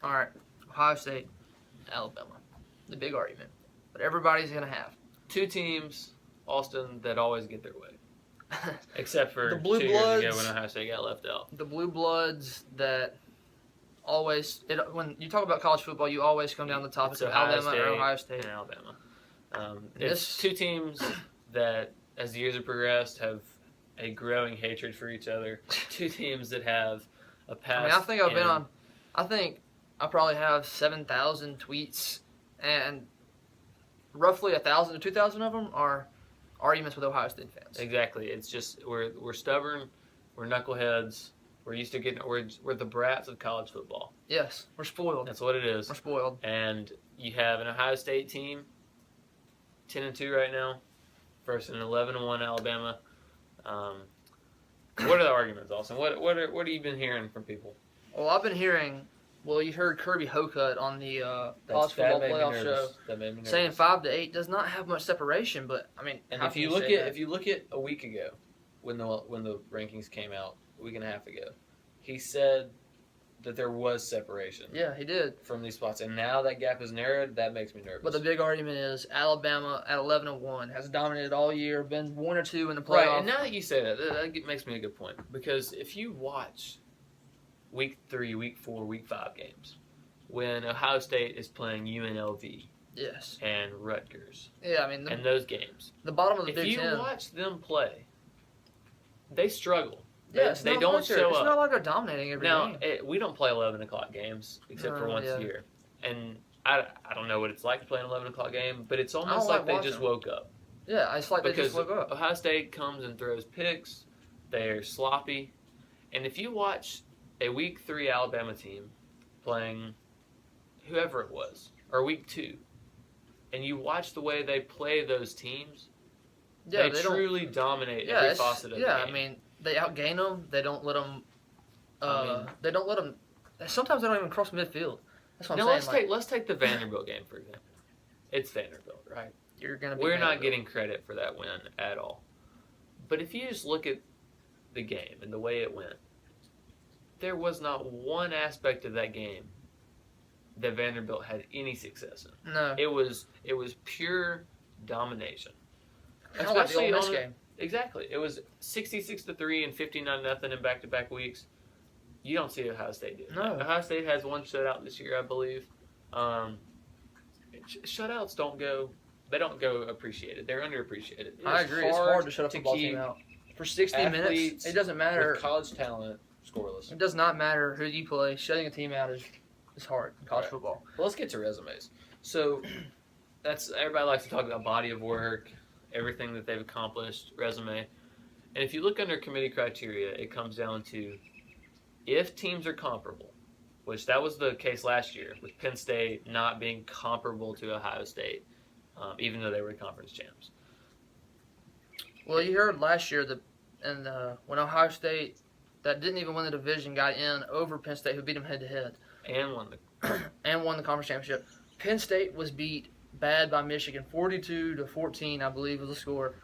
All right, Ohio State, Alabama, the big argument, but everybody's gonna have Two teams, Austin, that always get their way. Except for The Blue 2 years ago Bloods. when Ohio State got left out. the blue bloods that always. When you talk about college football, you always come down to the topic It's of Ohio Alabama or State Ohio State. and Alabama. This- It's two teams that, as the years have progressed, have a growing hatred for each other. Two teams that have a past. I mean, I think I've been in- on. I think I probably have 7,000 tweets, and roughly 1,000 to 2,000 of them are arguments with Ohio State fans. Exactly. It's just we're stubborn, we're knuckleheads, we're used to getting we're the brats of college football. Yes, we're spoiled. That's what it is. We're spoiled. And you have an Ohio State team, 10-2 right now, versus an 11-1 Alabama. What are the arguments, Austin? What have you been hearing from people? Well, I've been hearing. Well, you heard Kirby Hocutt on the college football playoff show That made me nervous. saying 5 to 8 does not have much separation. But I mean, And how if can you say that? if you look at a week ago, when the rankings came out, a week and a half ago, he said that there was separation Yeah, he did. from these spots, and now that gap is narrowed. That makes me nervous. But the big argument is Alabama at 11-1 has dominated all year, been 1 or 2 in the playoff. right, and now that you say that makes me a good point, because if you watch week 3, week 4, week 5 games, when Ohio State is playing UNLV Yes. and Rutgers, Yeah, I mean, and those games, the bottom of the if Big you Ten. watch them play, they struggle. Yeah, it's they not don't like show It's up. not like they're dominating every Now, game. we don't play 11 o'clock games except for No, once yeah. a year. And I don't know what it's like to play an 11 o'clock game, but it's don't almost like like they watching just them. woke up. Yeah, it's like they Because just woke up. Ohio State comes and throws picks, they're sloppy. And if you watch a week 3 Alabama team playing whoever it was, or week 2, and you watch the way they play those teams, Yeah, they truly dominate Yeah, every it's- facet of the yeah. game. I mean, they outgain them. They don't let them. I mean- They don't let them. Sometimes they don't even cross midfield. That's what now I'm saying. let's take the Vanderbilt game for example. It's Vanderbilt, right? You're gonna. Be We're mad not at them. getting credit for that win at all. But if you just look at the game and the way it went, there was not one aspect of that game that Vanderbilt had any success in. No. It was pure domination. Kind of like the Ole Miss on the- game. Exactly. It was 66-3 and 59-0 in back-to-back weeks. You don't see Ohio State do No. that. Ohio State has one shutout this year, I believe. Shutouts don't go appreciated. They're underappreciated. It I is agree. It's hard to shut a football keep team out for 60 minutes. athletes It doesn't matter. with college talent scoreless. It does not matter who you play. Shutting a team out is hard in college Right. football. Well, let's get to resumes. So that's everybody likes to talk about body of work, everything that they've accomplished, resume. And if you look under committee criteria, it comes down to if teams are comparable, which that was the case last year with Penn State not being comparable to Ohio State, even though they were conference champs. Well, you heard last year that, and when Ohio State, that didn't even win the division, got in over Penn State, who beat them head to head, And won the and won the conference championship. Penn State was beat bad by Michigan, 42-14, I believe was the score,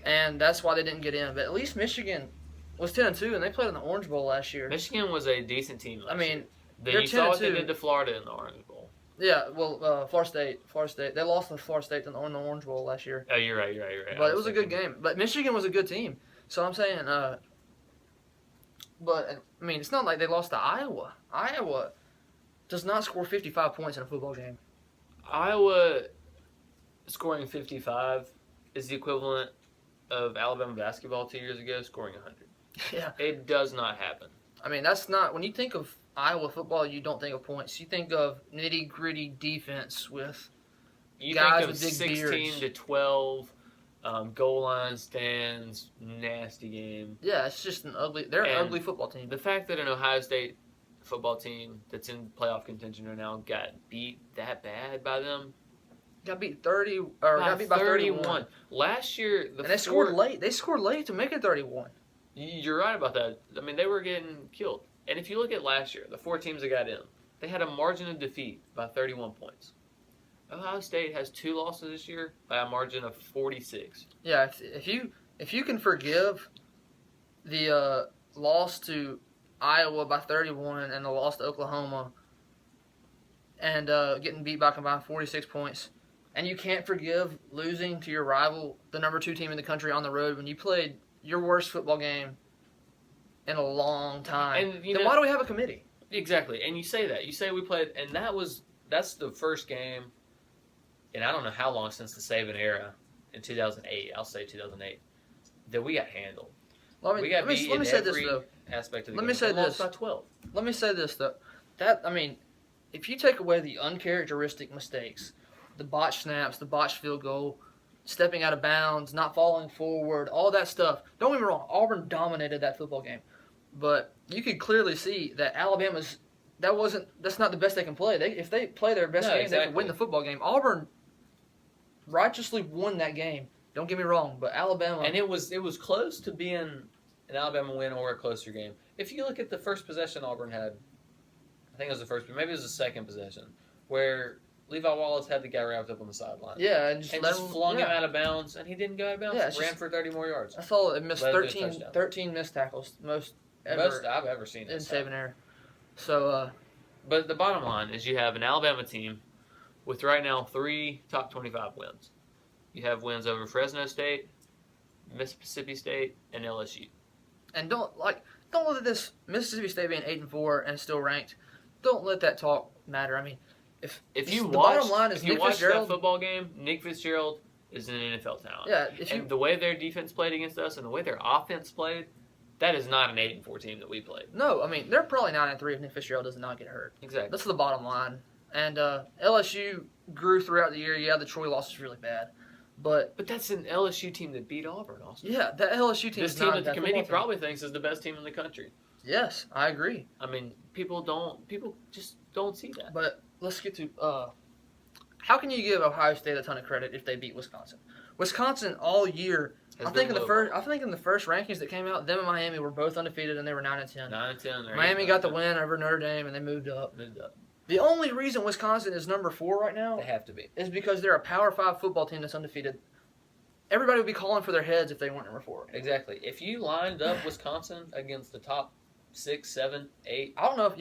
and that's why they didn't get in. But at least Michigan was 10-2, and they played in the Orange Bowl last year. Michigan was a decent team last I mean, year. Then they're you saw what they 10-2. did to Florida in the Orange Bowl. Yeah, well, Florida State, they lost to Florida State in the Orange Bowl last year. Oh, you're right. But it was a good game. But Michigan was a good team. So I'm saying, but I mean, it's not like they lost to Iowa. Iowa does not score 55 points in a football game. Iowa scoring 55 is the equivalent of Alabama basketball 2 years ago scoring 100. Yeah. It does not happen. I mean, that's not, when you think of Iowa football, you don't think of points. You think of nitty gritty defense with You guys think of with big 16 beards. to 12, goal line stands, nasty game. yeah, it's just they're an And ugly football team. The fact that an Ohio State football team that's in playoff contention right now got beat that bad by them. Got beat 30 or got beat by 31. Last year, And they scored late. They scored late to make it 31. You're right about that. I mean, they were getting killed. And if you look at last year, the 4 teams that got in, they had a margin of defeat by 31 points. Ohio State has 2 losses this year by a margin of 46. Yeah, if you can forgive the loss to Iowa by 31 and the loss to Oklahoma and getting beat by combined 46 points. And you can't forgive losing to your rival, the number 2 team in the country, on the road when you played your worst football game in a long time. And then why do we have a committee? Exactly. And you say that. You say we played, and that's the first game, and I don't know how long since the Saban era, in 2008, I'll say 2008, that we got handled. Well, I mean, we got beat in every aspect of the game. Let me say this. By 12. Let me say this, though. If you take away the uncharacteristic mistakes, the botched snaps, the botched field goal, stepping out of bounds, not falling forward, all that stuff. Don't get me wrong, Auburn dominated that football game. But you could clearly see that that's not the best they can play. If they play their best game, they can win the football game. Auburn righteously won that game. Don't get me wrong, but Alabama... And it was close to being an Alabama win or a closer game. If you look at the first possession Auburn had, I think it was the first, but maybe it was the second possession, where Levi Wallace had the guy wrapped up on the sideline. Yeah, and just flung him out of bounds, and he didn't go out of bounds. Yeah, ran for 30 more yards. I saw it missed 13 missed tackles, most I've ever seen in Saban era. So, but the bottom line is you have an Alabama team with right now 3 top 25 wins. You have wins over Fresno State, Mississippi State, and LSU. And don't let this Mississippi State being 8-4 and still ranked. Don't let that talk matter. I mean, if you watch that football game, Nick Fitzgerald is an NFL talent. Yeah, the way their defense played against us and the way their offense played, that is not an 8-4 team that we played. No, I mean they're probably 9-3 if Nick Fitzgerald does not get hurt. Exactly. That's the bottom line. And LSU grew throughout the year. Yeah, the Troy loss is really bad. But that's an LSU team that beat Auburn, also. Yeah, that LSU team. This team that the committee probably thinks is the best team in the country. Yes, I agree. I mean, people just don't see that. But let's get to how can you give Ohio State a ton of credit if they beat Wisconsin? Wisconsin all year. I think in the first rankings that came out, them and Miami were both undefeated and they were 9-10. 9-10. Miami got the win over Notre Dame and they moved up. The only reason Wisconsin is number 4 right now, they have to be, is because they're a Power 5 football team that's undefeated. Everybody would be calling for their heads if they weren't number 4. Exactly. If you lined up Wisconsin against the top 6, 7, 8, I don't know if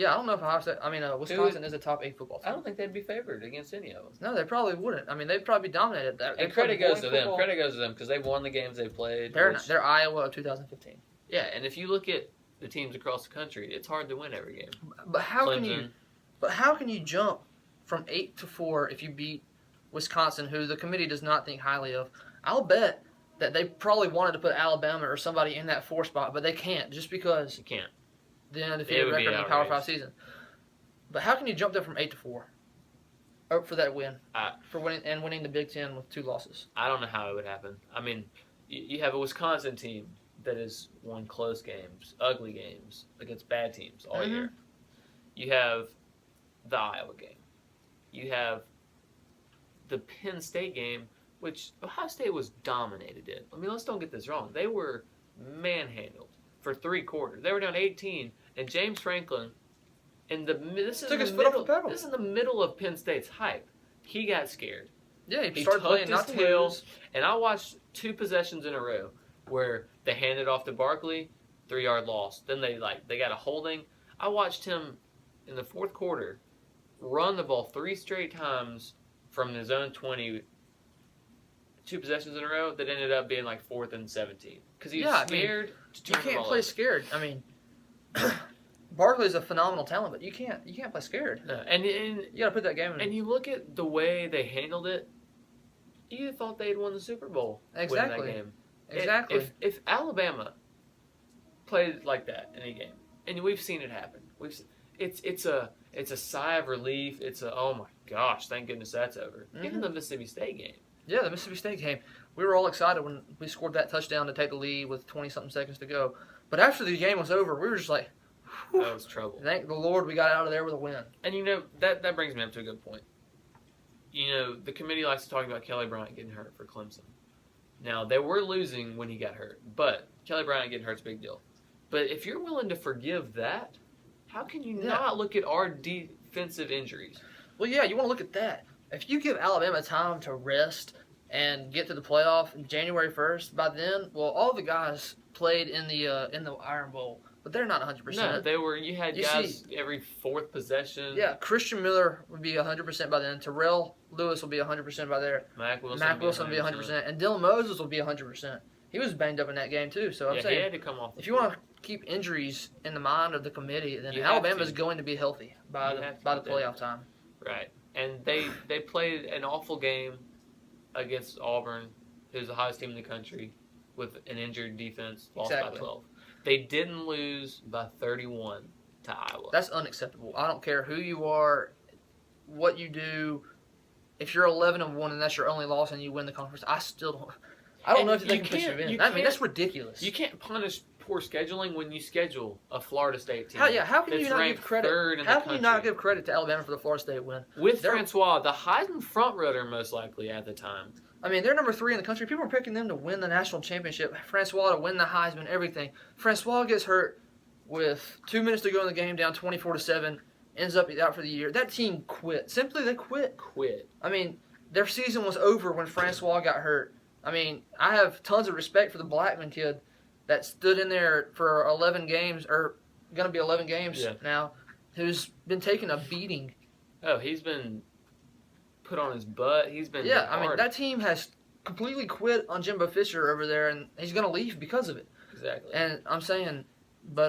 Ohio State. Wisconsin is a top 8 football team. I don't think they'd be favored against any of them. No, they probably wouldn't. I mean, they'd probably be dominated. And credit goes to them. Credit goes to them because they've won the games they've played. They're Iowa of 2015. Yeah, and if you look at the teams across the country, it's hard to win every game. But how can you jump from 8-4 if you beat Wisconsin, who the committee does not think highly of? I'll bet that they probably wanted to put Alabama or somebody in that 4 spot, but they can't just because you can't. The undefeated record in the Power 5 season. But how can you jump there from 8-4 for that win? Winning the Big Ten with 2 losses? I don't know how it would happen. I mean, you have a Wisconsin team that has won close games, ugly games against bad teams all year. You have the Iowa game. You have the Penn State game, which Ohio State was dominated in. I mean, let's don't get this wrong. They were manhandled for 3 quarters. They were down 18, and James Franklin, this is in the middle of Penn State's hype. He got scared. Yeah, he started playing not to lose. And I watched 2 possessions in a row where they handed off to Barkley, 3-yard loss. Then they got a holding. I watched him in the 4th quarter run the ball 3 straight times from his own 20, 2 possessions in a row that ended up being like 4th and 17 because he was scared. You can't play scared. I mean, Barkley's a phenomenal talent, but you can't play scared. No. And you got to put that game in. And you look at the way they handled it. You thought they'd won the Super Bowl. Exactly. Winning that game. Exactly. If Alabama played like that in a game, and we've seen it happen, it's a sigh of relief. It's oh my gosh, thank goodness that's over. Even the Mississippi State game. Yeah, the Mississippi State game. We were all excited when we scored that touchdown to take the lead with 20-something seconds to go. But after the game was over, we were just like, whew, that was trouble. Thank the Lord we got out of there with a win. And that brings me up to a good point. The committee likes to talk about Kelly Bryant getting hurt for Clemson. Now, they were losing when he got hurt, but Kelly Bryant getting hurt's a big deal. But if you're willing to forgive that, how can you not look at our defensive injuries? Well, yeah, you want to look at that. If you give Alabama time to rest and get to the playoff January 1st, by then, all the guys played in the Iron Bowl. but they're not 100%. No, they were. You had You guys every fourth possession. Yeah, Christian Miller would be 100% by then. Terrell Lewis will be 100% by there. Mac Wilson. Will be 100%, and Dylan Moses will be 100%. He was banged up in that game too. So I'm he saying, had to come off. if you want to keep injuries in the mind of the committee, then You have Alabama's to. going to be healthy by You the have to by the put that playoff in. time. Right, and they played an awful game against Auburn, who's the highest team in the country, with an injured defense, lost by Exactly. 12. They didn't lose by 31 to Iowa. That's unacceptable. I don't care who you are, what you do. If you're 11-1 and that's your only loss and you win the conference, I still don't. I don't And know if they you can push you can't- in. you I mean, can't- that's ridiculous. You can't punish poor scheduling when you schedule a Florida State team. How can you that's not ranked give credit? third in How the can you country. not give credit to Alabama for the Florida State win? With They're- Francois, the Heisman frontrunner most likely at the time. I mean, they're number 3 in the country. People are picking them to win the national championship. Francois to win the Heisman, everything. Francois gets hurt with 2 minutes to go in the game, down 24-7, ends up out for the year. That team quit. Simply, they quit. Quit. I mean, their season was over when Francois got hurt. I mean, I have tons of respect for the Blackman kid that stood in there for 11 games, or going to be 11 games Yeah. now, who's been taking a beating. Oh, he's been put on his butt. He's been Yeah, I mean, hard. that team has completely quit on Jimbo Fisher over there, and he's going to leave because of it. Exactly. And I'm saying, but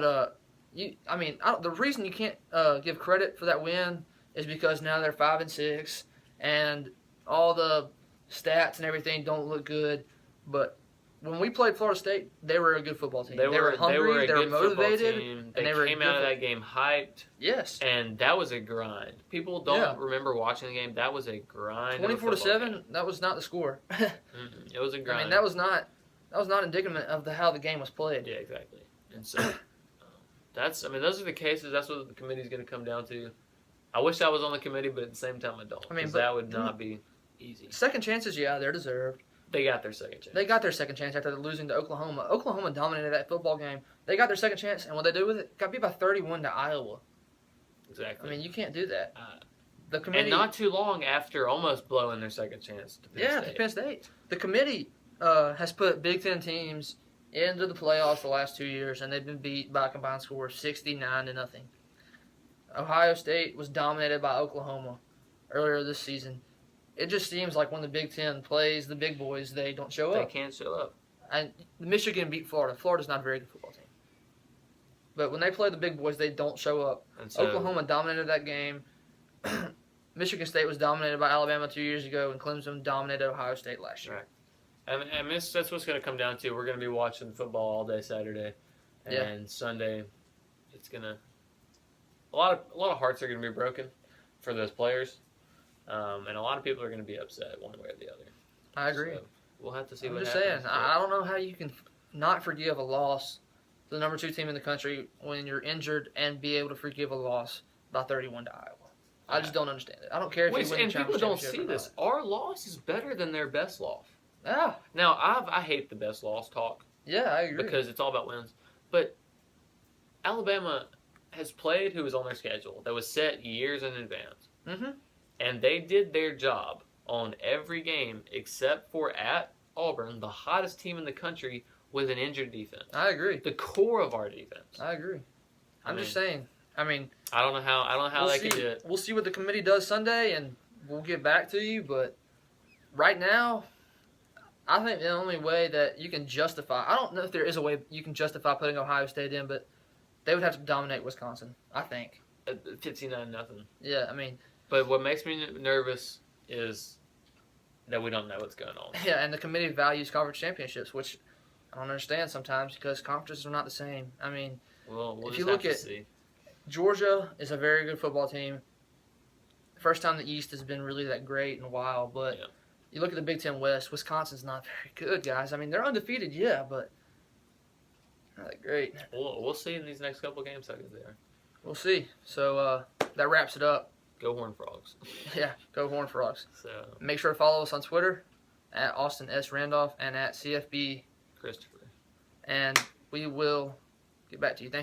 the reason you can't give credit for that win is because now they're 5-6, and all the stats and everything don't look good. But when we played Florida State, they were a good football team. They were hungry, a they were good football motivated, team. and they were a came good out of that game hyped, yes. and that was a grind. People don't Yeah. remember watching the game. That was a grind. 24-7. That was not the score. It was a grind. I mean, that was not indicative of how the game was played. Yeah, exactly. And so those are the cases. That's what the committee's going to come down to. I wish I was on the committee, but at the same time, I don't. I mean, 'cause but- that would not be easy. Second chances, yeah, they're deserved. They got their second chance. They got their second chance after losing to Oklahoma. Oklahoma dominated that football game. They got their second chance, and what they do with it, got beat by 31 to Iowa. I Exactly. mean, you can't do that. Uh, The committee, and not too long after almost blowing their second chance to Penn yeah, State. to Penn State. The committee has put Big Ten teams into the playoffs the last 2 years, and they've been beat by a combined score of 69-0. Ohio State was dominated by Oklahoma earlier this season. It just seems like when the Big Ten plays the big boys, they don't show They up. can't show up. And Michigan beat Florida. Florida's not a very good football team. But when they play the big boys, they don't show up. And so, Oklahoma dominated that game. Michigan State was dominated by Alabama 2 years ago, and Clemson dominated Ohio State last year. Right. And that's what's going to come down to. We're going to be watching football all day Saturday, and Yeah. Sunday, it's going to a lot of hearts are going to be broken for those players, and a lot of people are going to be upset one way or the other. I agree. So we'll have to see I'm what just happens. saying, I don't know how you can not forgive a loss to the number 2 team in the country when you're injured and be able to forgive a loss by 31 to Iowa. I just don't understand it. I don't care if Wait, you win and the people don't championship see or this. not. Our loss is better than their best loss. Yeah, Now, I hate the best loss talk yeah, I agree. because it's all about wins. But Alabama has played who was on their schedule that was set years in advance. Mm-hmm. And they did their job on every game except for at Auburn, the hottest team in the country with an injured defense. I agree. The core of our defense. I agree. I'm I just saying. I mean, I don't know how we'll they see. can do it. We'll see what the committee does Sunday, and we'll get back to you. But right now, I think the only way that you can justify, I don't know if there is a way you can justify putting Ohio State in, but they would have to dominate Wisconsin, I think. 59-0. Yeah, I mean, But what makes me nervous is that we don't know what's going on. yeah, and the committee values conference championships, which I don't understand sometimes because conferences are not the same. I mean, We'll If just you have look to at- see. Georgia is a very good football team. First time the East has been really that great in a while, but Yeah. you look at the Big Ten West, Wisconsin's not very good, guys. I mean, they're undefeated, yeah, but not that great. We'll see in these next couple of games how good they are. We'll see. So that wraps it up. Go Horned Frogs. Yeah, go Horned Frogs. So, Make sure to follow us on Twitter at Austin S. Randolph and at CFB, Christopher. and we will get back to you. Thank you.